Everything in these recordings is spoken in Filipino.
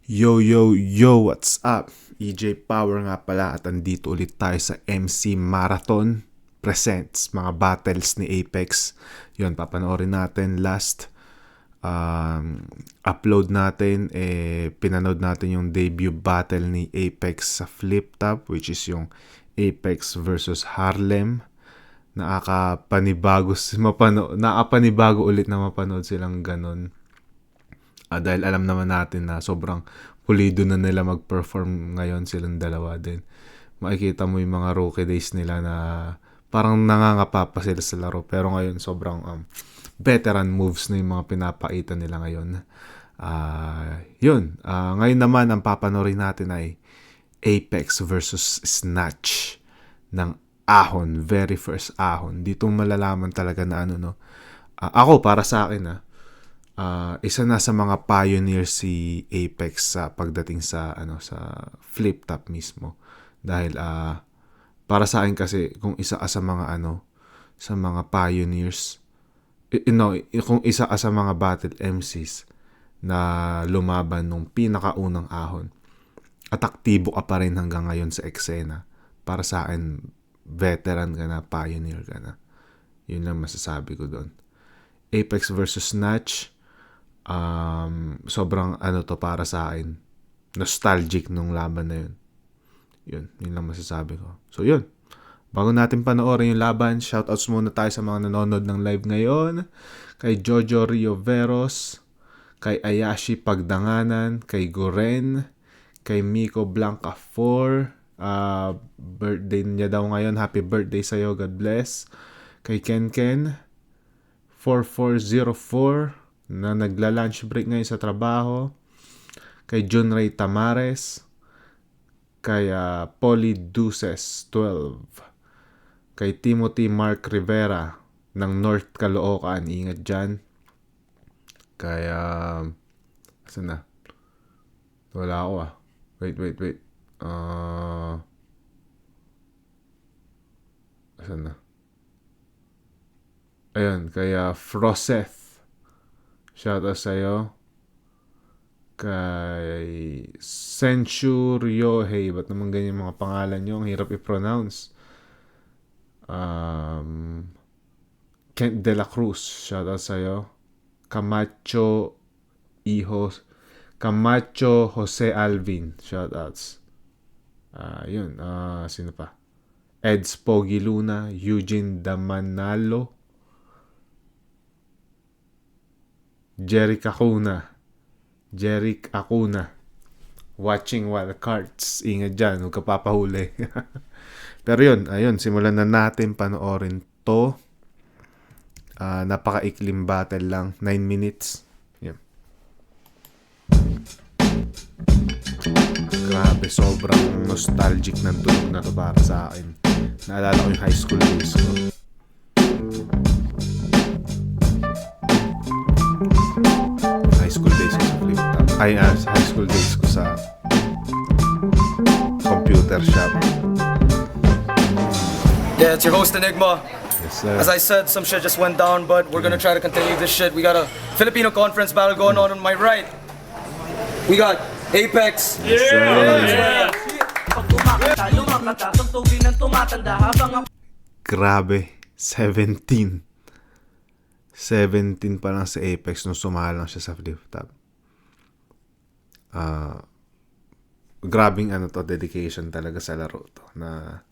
Yo, yo, yo, what's up? EJ Power nga pala at andito ulit tayo sa MC Marathon Presents, mga battles ni Apex. Yun, papanoorin natin last upload natin, pinanood natin yung debut battle ni Apex sa Flip Top, which is yung Apex versus Harlem. Nakapanibago ulit na mapanood silang ganun. Dahil alam naman natin na sobrang pulido na nila mag-perform ngayon silang dalawa din. Makikita mo yung mga rookie days nila na parang nangangapa pa sila sa laro. Pero ngayon sobrang veteran moves na yung mga pinapakita nila ngayon. Ngayon naman ang papanorin natin ay Apex versus Snatch ng Ahon. Very first Ahon. Dito malalaman talaga na ako para sa akin isa na sa mga pioneer si Apex sa pagdating sa sa flip top mismo, dahil para sa akin kasi kung isa sa mga sa mga pioneers, kung isa sa mga battle MCs na lumaban nung pinakaunang Ahon at aktibo ka pa rin hanggang ngayon sa eksena, para sa akin veteran ka na, pioneer ka na. Yun lang masasabi ko doon. Apex versus Snatch, sobrang to para sa akin, nostalgic nung laban na yun lang masasabi ko. So yun, bago natin panoorin yung laban, shoutouts muna tayo sa mga nanonood ng live ngayon, kay Jojo Rioveros, kay Ayashi Pagdanganan, kay Goren, kay Miko Blanca 4, birthday niya daw ngayon, happy birthday sa'yo, God bless. Kay Ken 4404 na nagla-lunch break ngayon sa trabaho, kay John Ray Tamares, kay Polly Duces 12, kay Timothy Mark Rivera ng North Caloocan, ingat dyan, kay asan na? Wala ako wait asan na? Ayun, kay Froseth, shoutout sa'yo. Kay Senshu Ryohei, ba't naman ganyan mga pangalan nyo? Ang hirap i-pronounce. Kent De La Cruz, shoutout sa'yo. Camacho Jose Alvin, shoutouts. Sino pa? Eds Pogi Luna, Eugene Damanalo, Jeric Acuna, watching while cards, ingat dyan, huwag ka papahuli. Pero ayun, simulan na natin panoorin to. Napaka-iklim battle lang, 9 minutes. Yan. Grabe, sobrang nostalgic ng tunog na to para sa akin. Naalala ko yung high school days ko. High school days ko sa flip top. High school days ko sa computer shop. Yeah, it's your host Enigma. Yes, sir. As I said, some shit just went down, but we're gonna try to continue this shit. We got a Filipino conference battle going on my right. We got Apex. Yes, sir. Yeah. Grabe, 17 pa lang sa Apex nung sumalang siya sa flip top. Grabing dedication talaga sa laro to, na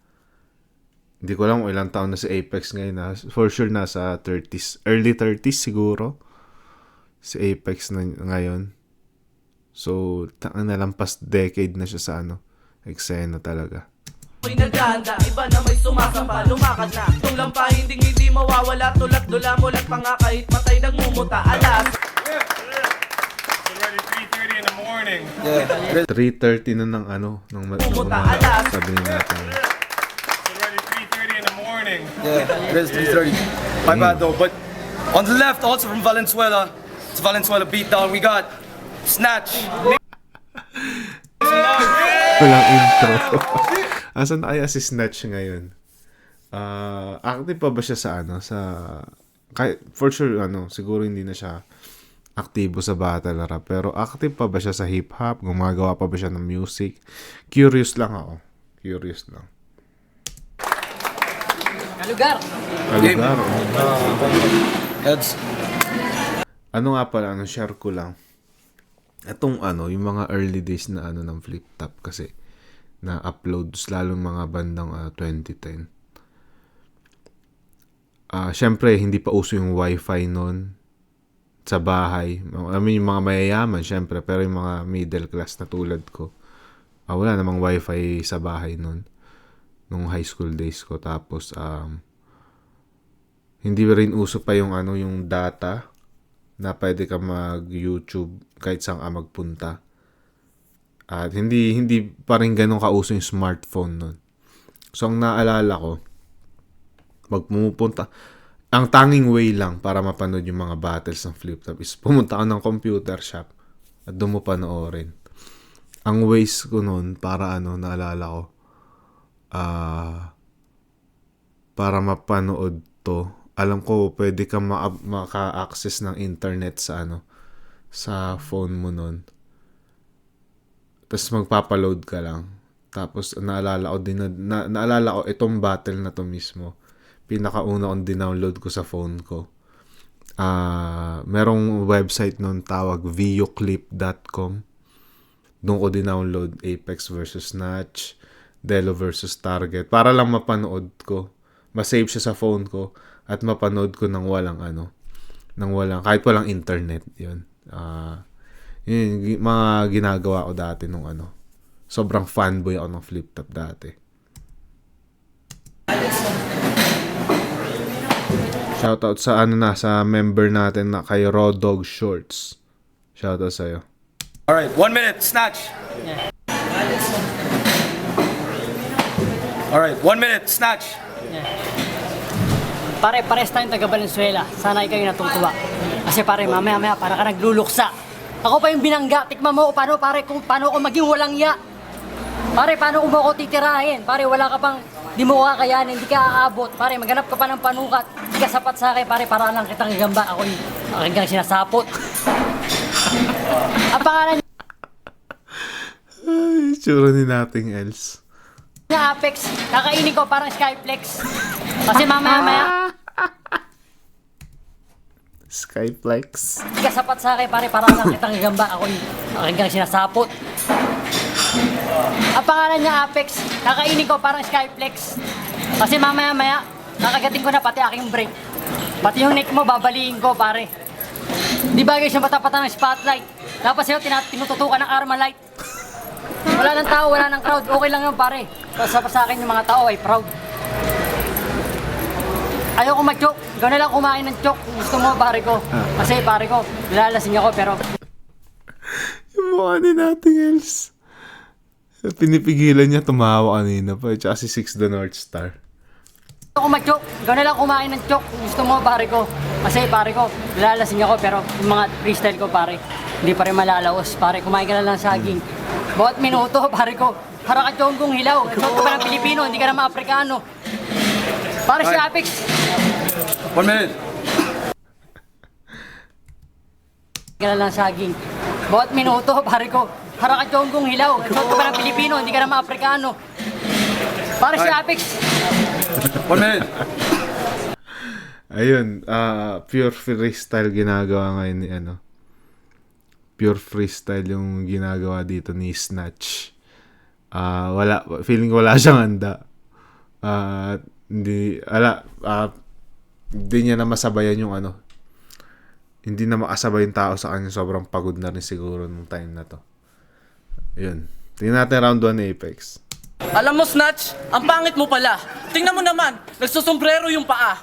hindi ko alam kung ilang taon na si Apex ngayon, for sure nasa 30s, early 30s siguro si Apex na ngayon. So nalampas decade na siya sa eksena talaga. May nagdanda, iba na may sumasamba, lumakad na itong lampa, hindi mawawala, tulad mulat pa nga kahit matay nagmumuta, alas. Already 3:30 in the morning. Yeah. 3:30 na ng sabi natin. Already 3:30 in the morning. Yeah, it's 3:30. My bad though, but on the left, also from Valenzuela, it's Valenzuela beatdown, we got Snatch. Walang intro. Asan na kaya si Snatch ngayon? Active pa ba siya sa for sure siguro hindi na siya aktibo sa battle rap. Pero active pa ba siya sa hip-hop? Gumagawa pa ba siya ng music? Curious lang ako. Curious lang. Kalugar. Kalugar. Heads. Ano nga pala, share ko lang. Itong yung mga early days na ng Flip Top kasi na uploads lalo mga bandang 2010. Syempre hindi pa uso yung wifi noon sa bahay. I mean, yung mga mayayaman syempre, pero yung mga middle class na tulad ko, wala namang wifi sa bahay noon nung high school days ko. Tapos hindi rin uso pa yung yung data na pwede ka mag-YouTube kahit saan ka magpunta. At hindi pa rin ganun kauso yung smartphone nun. So, ang naalala ko, pumupunta, ang tanging way lang para mapanood yung mga battles ng Flip Top is pumunta ka ng computer shop at doon mo panoorin. Ang ways ko nun para naalala ko, para mapanood to, alam ko pwede ka maka-access ng internet sa sa phone mo nun. Tapos magpapaload ka lang. Tapos naalala ko itong battle na to mismo. Pinakauna kong dinownload ko sa phone ko. Merong website nun tawag vioclip.com. Doon ko dinownload Apex versus Snatch, Delo versus Target para lang mapanood ko. Ma-save siya sa phone ko at mapanood ko ng walang kahit walang internet. Yun. Yun mga ginagawa ko dati nung sobrang fanboy ako ng Flip Top dati. Shoutout sa sa member natin na kay Raw Dog Shorts. Shoutout sa'yo. Alright, 1 minute, snatch. Alright, 1 minute, snatch. Pare, pares tayong taga Valenzuela. Sana ikaw yung natungtuwa. Kasi pare, mamaya para ka nagluluksa. Ako pa yung binangga. Tikman mo paano ako maging walang ya. Pare, paano mo ako titirahin? Pare, wala ka pang, di mo kakayanin, hindi ka aabot. Pare, maghanap ka pa ng panukat. Hindi ka sapat sa akin, pare, para lang kitang gagamba. Ako yung aking sinasapot. Ang pangalan Ay, tsura ni nating else. niya, Apex. Kakainin ko parang Skyflex. Kasi mamaya Skyflex. hindi ka sapat sa akin, pare, para lang kitang gagamba. Ako yung aking sinasapot. Ang pangalan niya, Apex. Kakainin ko parang Skyflex. Kasi mamaya nakagating ko na pati aking break. Pati yung neck mo, babaliin ko, pare. Di bagay siya matapatan ng spotlight. Dapat sa'yo, tinututukan ng Armalite. Wala ng tao, wala ng crowd. Okay lang yun, pare. Basta pa sa akin yung mga tao ay proud. Ayoko mag-choke. Ikaw na lang kumain ng choke. Gusto mo, pare ko. Kasi, pare ko, nilalasing ako, pero Yung mukha ni nating else. Pinipigilan niya tumawa kanina pa. Tsaka si Six the North Star. ayoko mag-choke. Ikaw na lang kumain ng choke. Gusto mo, pare ko. Kasi, pare ko, nilalasing ako, pero yung mga freestyle ko, pare, hindi pa rin malalaos. Pare, kumain ka na lang saging. Bawat minuto, pare ko, para ka tiyonggong hilaw. Ikaw ka pa ng Pilipino, hindi ka naman Afrikano. Pare si Apex. 1 minute. Ka na lang saging. Bawat minuto, pare ko, para ka tiyonggong hilaw. Ikaw ka pa ng Pilipino, hindi ka naman Afrikano. Pare si Apex. 1 minute. Ayun, pure freestyle ginagawa ngayon ni pure freestyle yung ginagawa dito ni Snatch. Feeling ko wala siyang handa. Hindi niya na masabayan yung hindi na makasabay yung tao sa kanya. Sobrang pagod na rin siguro nung time na to. Ayun. Tingnan natin round 1 Apex. Alam mo, Snatch, ang pangit mo pala. Tingnan mo naman, nagsusombrero yung paa.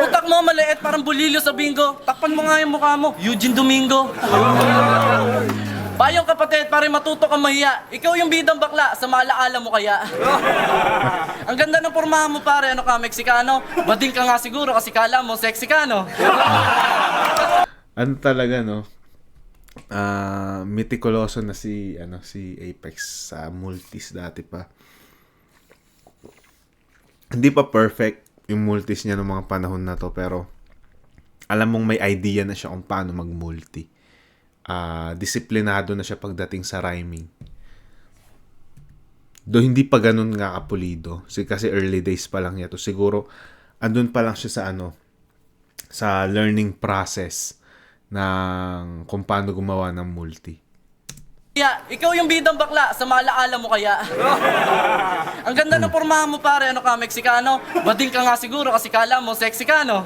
Utak mo maliit, parang bulilyo sa bingo. Takpan mo nga yung mukha mo, Eugene Domingo. Payong kapatid, pare matuto kang mahiya. Ikaw yung bidang bakla, sa malaala mo kaya. Ang ganda ng pormahan mo, pare. Ano ka, Meksikano? Bading ka nga siguro kasi kala mo, sexy ka, no? Ano talaga, no? Meticuloso na si Apex sa multis dati pa. Hindi pa perfect yung multis niya ng mga panahon na to, pero alam mong may idea na siya kung paano mag-multi. Disiplinado na siya pagdating sa rhyming. Do hindi pa ganun nga kapulido. Kasi early days pa lang niya to. Siguro andun pa lang siya sa learning process ng kung paano gumawa ng multi. Ikaw yung bidang bakla, sa maalaala mo kaya? Ang ganda ng pormahan mo pare, ano ka, Meksikano? Bading ka nga siguro kasi kala mo sexy ka, no?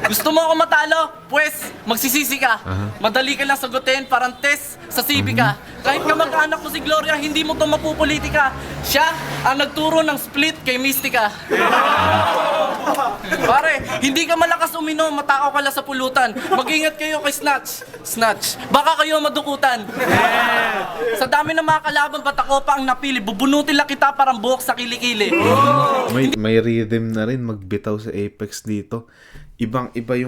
Gusto mo ako matalo? Pues, magsisisi ka. Madali ka lang sagutin, parang test sa CV ka. Kahit kamag-anak mo si Gloria, hindi mo to mapupolitika. Siya ang nagturo ng split kay Mystica. Pare, hindi ka malakas uminom, matakaw ka lang sa pulutan. Mag-ingat kayo kay Snatch. Baka kayo madukutan. Sa dami ng mga kalaban, ba't ako pa ang napili? Bubunutin lang kita parang buhok sa kilikili. May rhythm na rin magbitaw sa Apex dito. Ibang-iba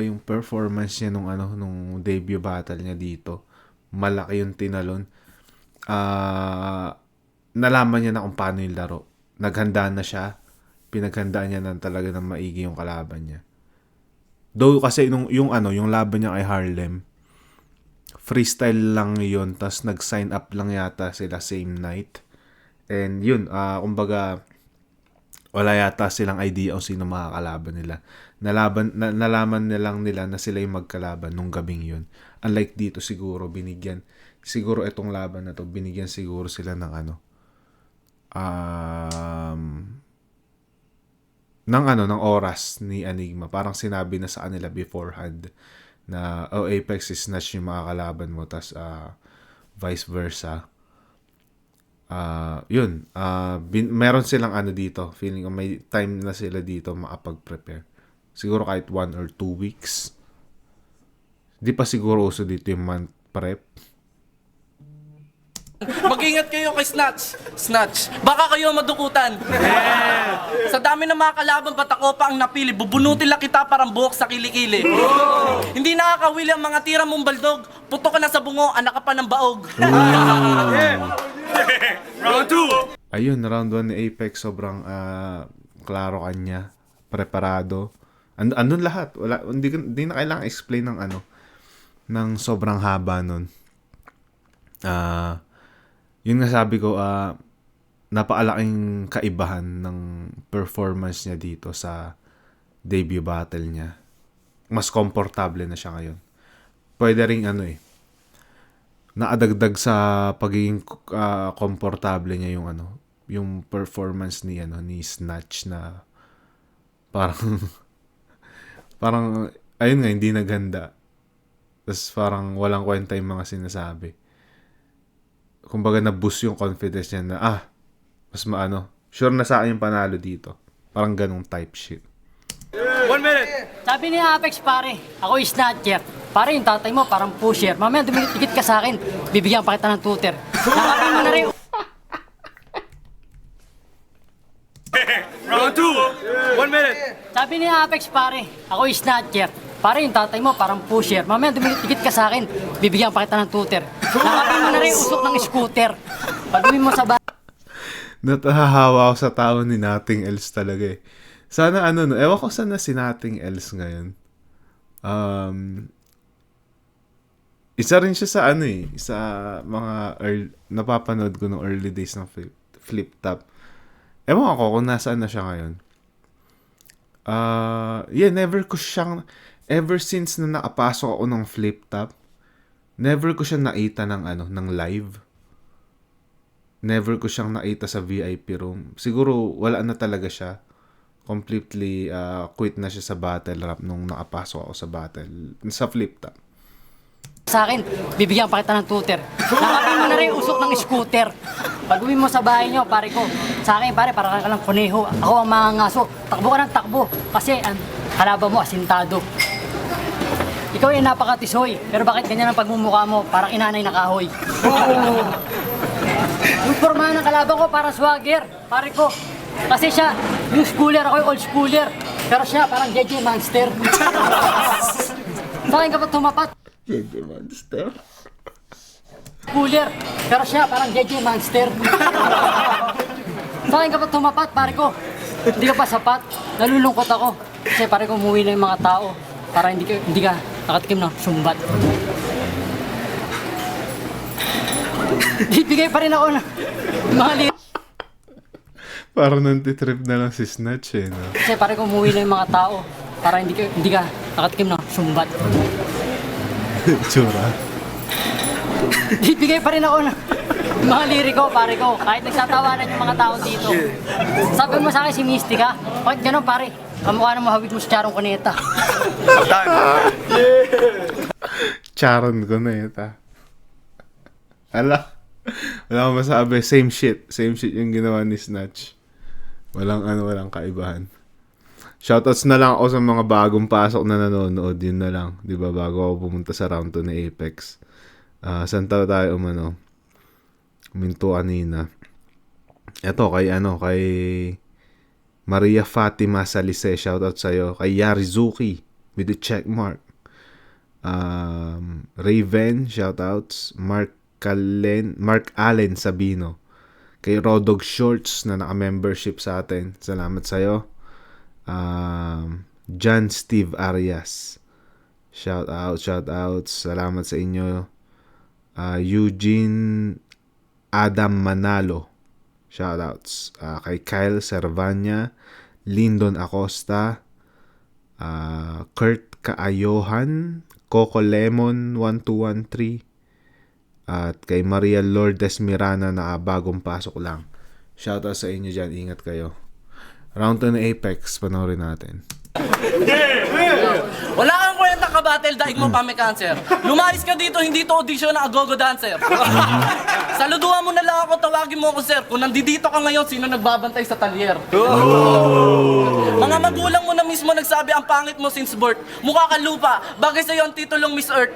yung performance niya nung debut battle niya dito. Malaki yung tinalon. Nalaman niya na kung paano yung laro. Naghanda na siya. Pinaghandaan niya na talaga ng maigi yung kalaban niya. Though kasi yung laban niya kay Harlem, freestyle lang yun, tas nag-sign up lang yata sila same night. And yun, kumbaga, wala yata silang idea kung sino makakalaban nila. Nalaman na lang nila na sila yung magkalaban nung gabing yun. Unlike dito siguro, itong laban na to, binigyan siguro sila ng ng oras ni Enigma. Parang sinabi na sa kanila beforehand na Apex is Snatch yung mga kalaban mo, tas vice versa. Meron silang dito, feeling ko may time na sila dito makapag-prepare. Siguro kahit 1 or 2 weeks. Di pa siguro uso dito yung month prep. Mag-ingat kayo kay Snatch. Baka kayo madukutan. Sa dami ng mga kalaban, ba't ako pa ang napili? Bubunutin lang kita parang buhok sa kilikili. Hindi nakakawili ang mga tira mong baldog. Puto ka na sa bungo, anak ka pa ng baog. Round 2. Ayun, round 1 ni Apex, sobrang klaro kanya, preparado. Andun lahat. Hindi na kailangan explain ng sobrang haba nun. Yun nga sabi ko, napakalaking kaibahan ng performance niya dito sa debut battle niya. Mas komportable na siya ngayon. Pwede ring naadagdag sa pagiging komportable niya yung performance ni Snatch na parang ayun nga, hindi naganda. Tapos parang walang kwenta yung mga sinasabi. Kumbaga na-boost yung confidence niya na mas sure na sa akin yung panalo dito. Parang ganong type shit. 1 minute. Sabi ni Apex pare, ako is Snatcher. Pare, yung tatay mo parang pusher. Mamaya dumikit ka sa akin, bibigyan pa kita ng tutor. Nakapin mo na rin. Round 2. 1 minute. Sabi ni Apex pare, ako is Snatcher. Pare, yung tatay mo parang pusher. Mamaya dumikit ka sa akin, bibigyan pa kita ng tutor. Nakapin mo na rin usok ng scooter. Pag-uwi mo sa bahay. Natahahawa ako sa tao ni Nothing Else talaga eh. Sana ewan ko sana si Nothing Else ngayon. Isa rin siya sa sa mga napapanood ko ng early days ng Flip Top. Ewan ko kung nasaan na siya ngayon. Ever since na nakapasok ako ng Flip Top, never ko siya nakita ng live. Never ko siyang nakita sa VIP room. Siguro wala na talaga siya. Completely quit na siya sa battle rap nung nakapasok ako sa Flip Top. Sa akin, bibigyan pa kita ng tutor. Nakapin mo na rin usok ng scooter. Pag-uwi mo sa bahay nyo, pare ko, sa akin pare, parang ka lang kuneho. Ako ang mga ngaso. Takbo ka ng takbo. Kasi ang kalaban mo asintado. Ikaw ay napakatisoy, pero bakit ganyan ang pagmumukha mo? Parang inanay na kahoy. Yung forma ng kalaban ko parang swagger, pare ko. Kasi siya, new schooler, ako yung old schooler. Pero siya parang JJ Monster. Sa akin kapag tumapat, JJ Monster? schooler, pero siya parang JJ Monster. Sa akin kapag tumapat, pare ko, Hindi ka pa sapat. Nalulungkot ako. Kasi pare kung umuwi na yung mga tao para hindi ka nakatikim ng sumbat. Bibigay pa rin ako ng mga Parang nantitrip na lang si Snatch eh, no? Kasi pare kung umuwi na yung mga tao para hindi ka nakatikim ng sumbat. Tsura. Bibigay pa rin ako ng mga liriko, pare ko. Kahit nagsatawanan yung mga tao dito. Sabi mo sa akin si Mystica, bakit ganun pare? Kamukha na mahawig mo si Charong Cuneta. Charon ko na ito. Ala. Wala akong masabi. Same shit. Same shit yung ginawa ni Snatch. Walang kaibahan. Shoutouts na lang ako sa mga bagong pasok na nanonood. Yun na lang. Di ba? Bago ako pumunta sa round 2 na Apex. Saan tayo uminto kanina. Ito, kay Maria Fatima Salise. Shoutout sa'yo. Kay Yarizuki with the check mark. Raven, shoutouts. Mark Allen Sabino. Kay Rodog Shorts na naka-membership sa atin. Salamat sa'yo. John Steve Arias. Shoutouts. Salamat sa inyo. Eugene Adam Manalo. Shoutouts. Kay Kyle Servania. Lyndon Acosta. Kurt Kaayohan. Coco Lemon 1213. At kay Maria Lourdes Mirana na bagong pasok lang. Shoutout sa inyo dyan. Ingat kayo. Round 2 na Apex. Panoorin natin. Wala kang kwenta ka battle, daig mo pa may cancer. Lumayas ka dito, hindi to audition na agogo dancer. Saluduhan mo na lang ako, tawagin mo ako sir. Kung nandito ka ngayon, sino nagbabantay sa talyer? Mga magulang mo na mismo nagsabi ang pangit mo since birth. Mukha ka lupa, bagay sa'yo ang titulong Miss Earth.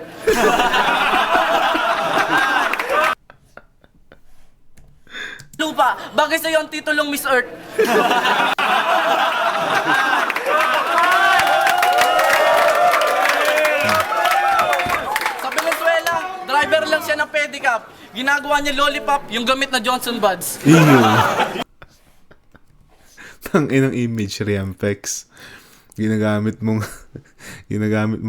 Lupa, bagay sa'yo ang titulong Miss Earth. Sa Venezuela, driver lang siya ng pedicab. Ginagawa niya lollipop, yung gamit na Johnson Buds. Iyo. Tang inang image, Riampex. Ginagamit mo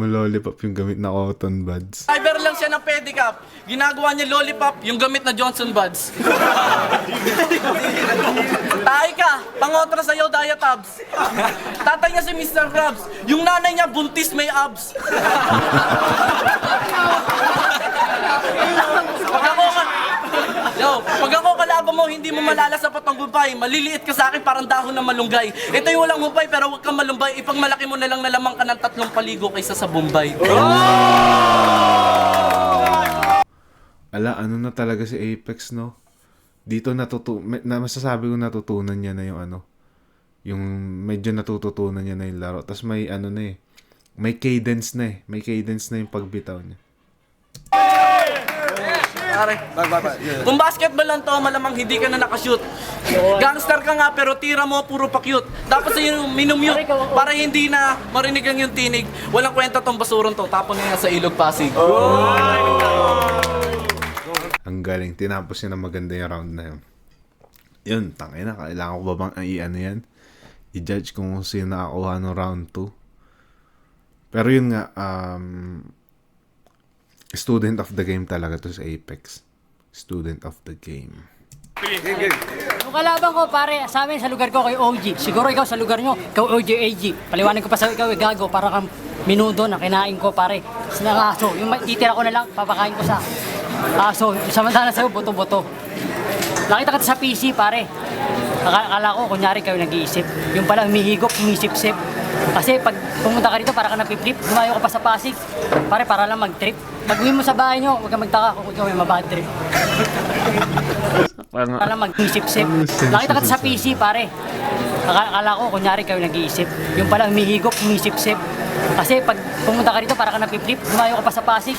lollipop yung gamit na cotton buds. Driver lang siya ng pedicab. Ginagawa niya lollipop, yung gamit na Johnson Buds. Tayo ka, pangotra sa'yo, diatabs. Tatay niya si Mr. Krabs. Yung nanay niya, buntis, may abs. Pag ako kalaban mo, hindi mo malala sa patong gumpay. Maliliit ka sa akin parang dahon na malunggay. Ito yung walang humpay pero huwag kang malumbay. Ipagmalaki mo na lang na lamang ka ng 3 paligo kaysa sa Bombay. Ala, ano na talaga si Apex, no? Dito masasabi ko natutunan niya na yung yung medyo natututunan niya na yung laro. Tapos may may cadence na may cadence na yung pagbitaw niya. Kung basketball lang to, malamang hindi ka na nakashoot. Gangster ka nga pero tira mo puro pa-cute. Dapat sa yung minumute para hindi na marinig ang yung tinig. Walang kwenta tong basurong to, tapon na yan sa Ilog Pasig. Ang galing. Tinapos niya na maganda yung round na yun. Yun, tangina. Kailangan ko ba bang yan? I-judge kung sino nakakuha ng round 2. Pero yun nga, student of the game talaga to sa Apex. Student of the game. Yung kalaban ko pare, sa amin sa lugar ko kay OG. Siguro ikaw sa lugar nyo, ikaw OG AG. Paliwanag ko pa sa ikaw, gago, para kang minudo na kinain ko pare. Sinangaso, yung titira ko na lang, papakain ko sa aso. Samantala sa'yo, boto-boto. Nakita ka sa PC pare. Akala ko, kunyari kayo nag-iisip. Yung pala, humihigop, humisip-sip. Kasi pag pumunta ka rito, para ka napipip, lumayo ka pa sa Pasig. Pare, para lang mag-trip. Pag-uwi mo sa bahay nyo, huwag kang magtaka kung ikaw may mabad trip. Para lang mag-isip-sip. Nakita ka sa PC, pare. Akala ko, kunyari kayo nag-iisip. Yung pala, humihigop, humisip-sip. Kasi pag pumunta ka rito, para ka napipip, lumayo ka pa sa Pasig.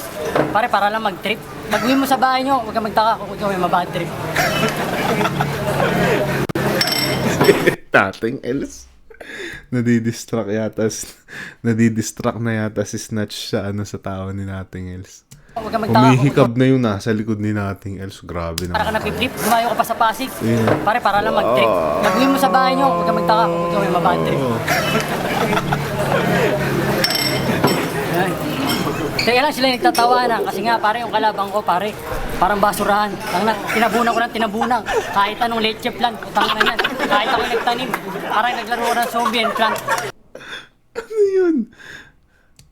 Pare, para lang mag-trip. Pag-uwi mo sa bahay nyo, huwag kang magtaka kung ikaw may mabad trip. Tating Els. Nadidistract na yata si Snatch sa sa tao ni nating Els. Huwag ka magtaka. Humihikab na yung nasa likod ni nating Els. Grabe Para ka na. napitrip, gumayo ka pa sa Pasig. Yeah. Pare, para lang mag-trip. Gagawin mo sa bahay nyo, huwag ka magtaka. Huwag ka may mabad trip. Ay. Kaya lang sila nagtatawanan kasi nga pare yung kalabang ko pare parang basurahan. Tinabunan ko ng tinabunan. Kahit anong leche plant, utang na yan. Kahit ako nagtanim, parang naglaro ko ng zombie and plant. Ano yun?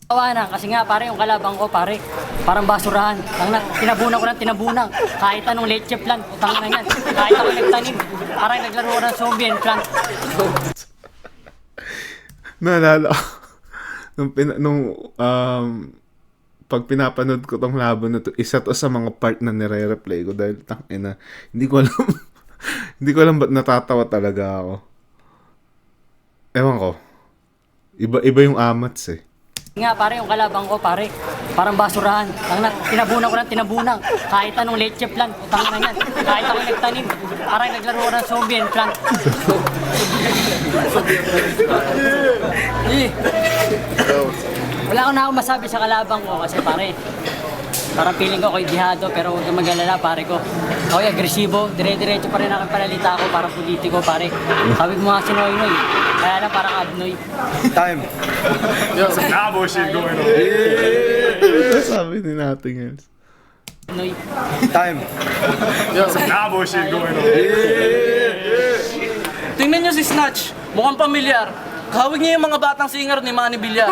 Tawanan kasi nga pare yung kalabang ko pare parang basurahan. Tinabunan ko ng tinabunan. Kahit anong leche plant, utang na yan. Kahit ako nagtanim, parang naglaro ko ng zombie and plant. Naalala ko. Pag pinapanood ko tong laban na to, isa to sa mga part na nire-replay ko dahil tangina, hindi ko alam hindi ko alam ba't natatawa talaga ako. Ewan ko. Iba yung amats eh. Nga pare yung kalabang ko pare parang basurahan. Tinabunan ko ng tinabunan. Kahit anong leche plant, utang na yan. Kahit ako nagtanim, parang naglaro ko ng zombie and plant. Wala ko na akong masabi sa kalabang ko kasi pare parang feeling ko ako'y dihado pero huwag kang mag-alala pare ko. Ako'y agresibo, dire-diretso pa rin ang panalita ko parang politiko pare. Sabi mo nga si Noy Noy, kaya lang parang abnoy. Time. Cowboy shit going on. Sabi ni nating Els. Noy. Time. Cowboy shit going on. Tingnan nyo si Snatch, mukhang pamilyar. Kahawig niya yung mga batang singer ni Manny Villar.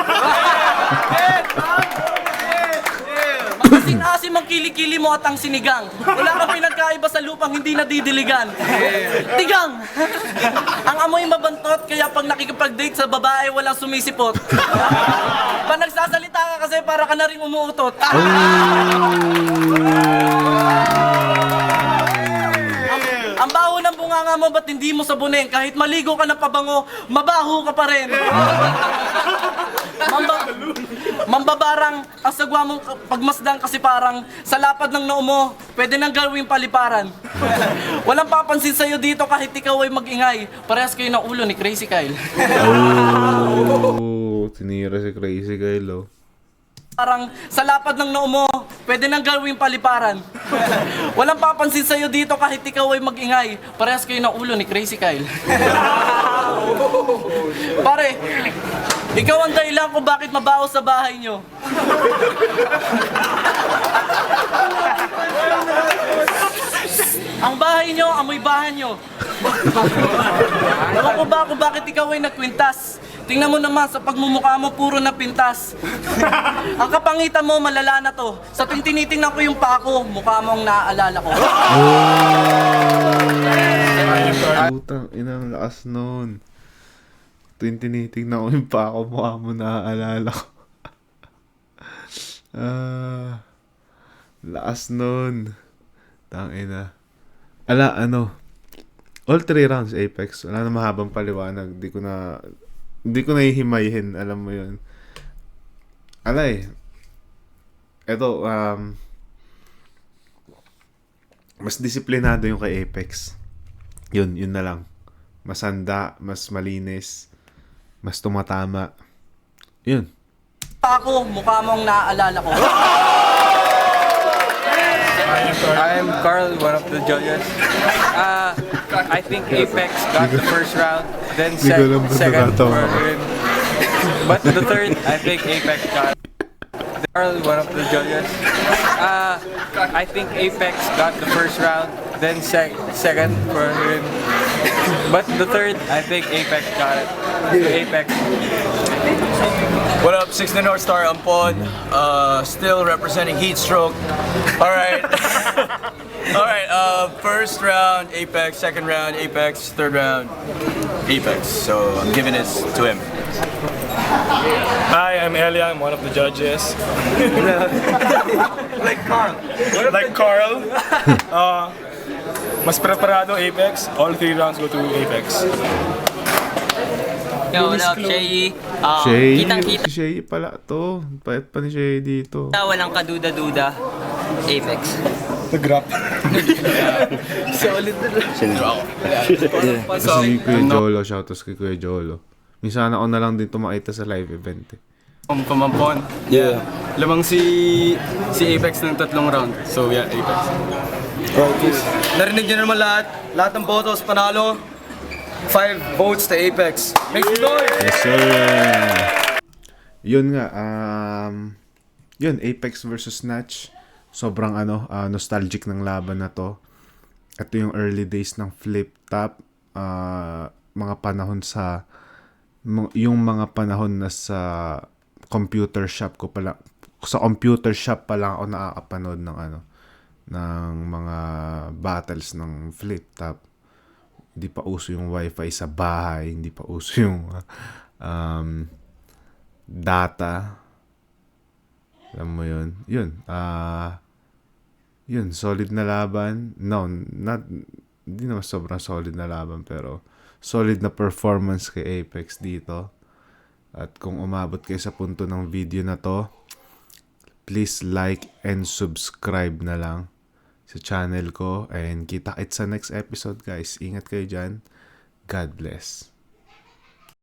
Magasin-asim ang kilikili mo at ang sinigang. Wala kang pinagkaiba sa lupang hindi nadidiligan. Tigang! Ang amoy mabantot, kaya pag nakikipag-date sa babae, walang sumisipot. Pag nagsasalita ka kasi, para ka na rin umuutot. Ang baho ng bunganga mo, ba't hindi mo sabunin? Kahit maligo ka ng pabango, mabaho ka pa rin. Mambabarang ang sagwa mong pagmasdan kasi parang sa lapad ng noo mo, pwede nang gawing paliparan. Walang papansin sa'yo dito kahit ikaw ay mag-ingay. Parehas kayo ng ulo ni Crazy Kyle. Oh, tinira si Crazy Kyle, oh. Parang sa lapad ng noo mo, pwede nang gawing paliparan. Walang papansin sa'yo dito kahit ikaw ay mag-ingay. Parehas kayo ng ulo ni Crazy Kyle. Pare, ikaw ang dahilan kung bakit mabaho sa bahay nyo. Ang bahay nyo, amoy bahan nyo. Ewan ko ba kung bakit ikaw ay nagkwintas. Tingnan mo naman, sa pagmumukha mo, puro na pintas. Ang kapangitan mo, malala na to. Sa tuwing tinitingnan ko yung paa ko, mukha mo ang naaalala ko. Putang inang lakas nun. Tuwing tinitignan ko yung pa ako, mukha mo naaalala ko. Lakas nun. Tangina. All 3 rounds Apex. Wala na mahabang paliwanag. Hindi ko nahihimayin. Alam mo yun. Eto, mas disiplinado yung kay Apex. Yun na lang. Mas handa, mas malinis, mas tumatama. Yun. Ako, mukha mo ang naaalala ko. I'm Carl, one of the judges. I think Apex got the first round, then second round. But the third, I think Apex got. Carl, one of the judges. I think Apex got the first round, then second round. But the third, I think Apex got it. Apex. What up, 6 North Star, I'm Pod. Still representing Heatstroke. Alright. Alright, first round, Apex. Second round, Apex. Third round, Apex. So I'm giving this to him. Hi, I'm Elia. I'm one of the judges. Like Carl. Like Carl. Mas preparado Apex. All 3 rounds go to Apex. Yo, what up, Shay? Shay, Kitang-kita, si Shay pala to. Pait pa ni Shay dito. walang kaduda-duda. Apex. Nag-rap. Si Kuya Jolo, shoutouts kay Kuya Jolo. Minsan ako na lang din tumakita sa live event eh. Pamampon. Yeah. Lamang si Apex ng 3 round. So yeah, Apex. Narinig nyo naman lahat ng botos panalo. 5 votes to Apex. Make some noise! Yes, sir. Yun nga, yun, Apex versus Snatch. Sobrang nostalgic ng laban na to. Ito yung early days ng flip top. Mga panahon yung mga panahon na sa computer shop ko pala. Sa computer shop pa lang ako nakakapanood ng mga battles ng flip top. Hindi pa uso yung wifi sa bahay, hindi pa uso yung data. Alam mo yun. Yun, solid na laban. No, hindi naman sobrang solid na laban, pero solid na performance kay Apex dito. At kung umabot kayo sa punto ng video na to, please like and subscribe na lang sa channel ko. And kita-kits sa next episode, guys. Ingat kayo dyan. God bless.